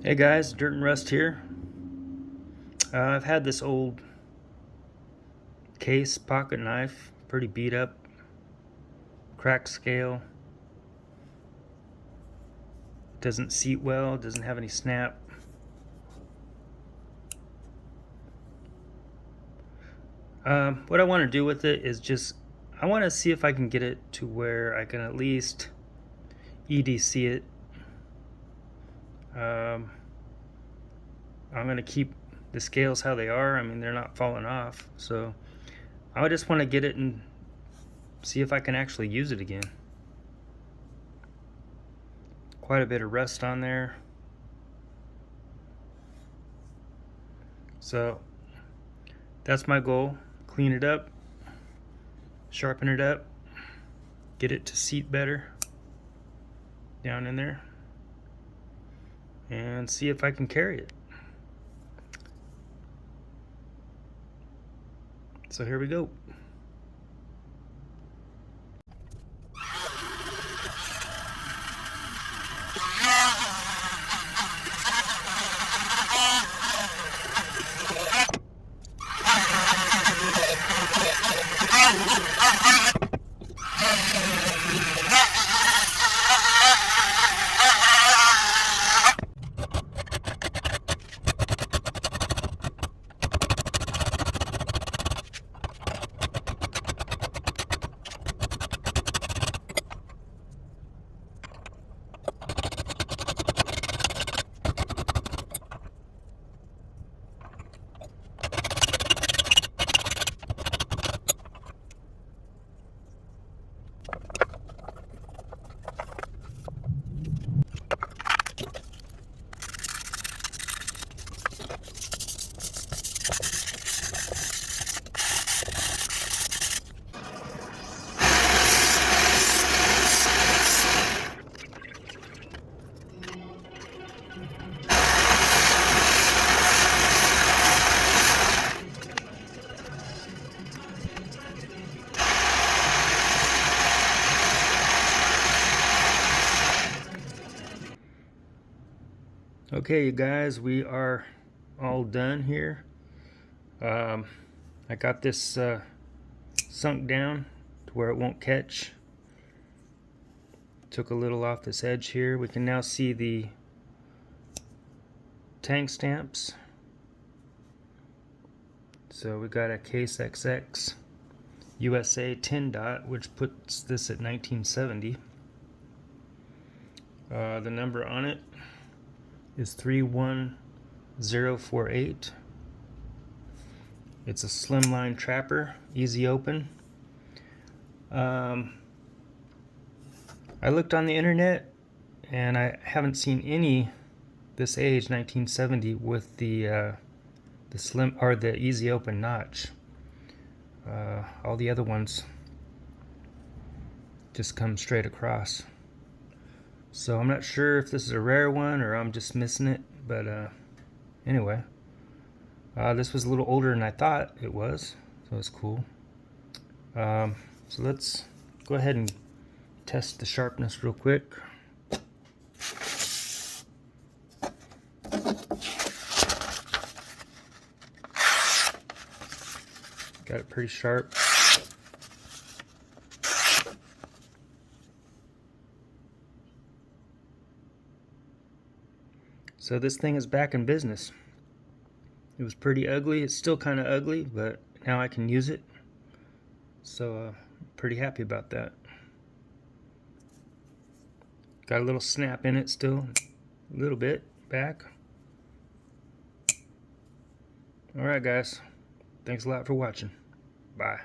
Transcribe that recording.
Hey guys, Dirt and Rust here. I've had this old case pocket knife, pretty beat up, cracked scale, doesn't seat well, doesn't have any snap. What I want to do with it is I want to see if I can get it to where I can at least EDC it. I'm going to keep the scales how they are. I mean, they're not falling off. So I just want to get it and see if I can actually use it again. Quite a bit of rust on there. So that's my goal. Clean it up, sharpen it up, get it to seat better down in there, and see if I can carry it. So here we go. Okay, you guys, we are all done here. I got this sunk down to where it won't catch. Took a little off this edge here. We can now see the tank stamps. So we got a Case XX USA 10 dot, which puts this at 1970. The number on it is 31048. It's a slimline trapper, easy open. I looked on the internet and I haven't seen any this age, 1970, with the slim or the easy open notch. All the other ones just come straight across. So I'm not sure if this is a rare one or I'm just missing it, but anyway, this was a little older than I thought it was, so it's cool. So let's go ahead and test the sharpness real quick. Got it pretty sharp. So this thing is back in business. It was pretty ugly. It's still kind of ugly, but now I can use it. So pretty happy about that. Got a little snap in it still, a little bit back. Alright guys, thanks a lot for watching. Bye.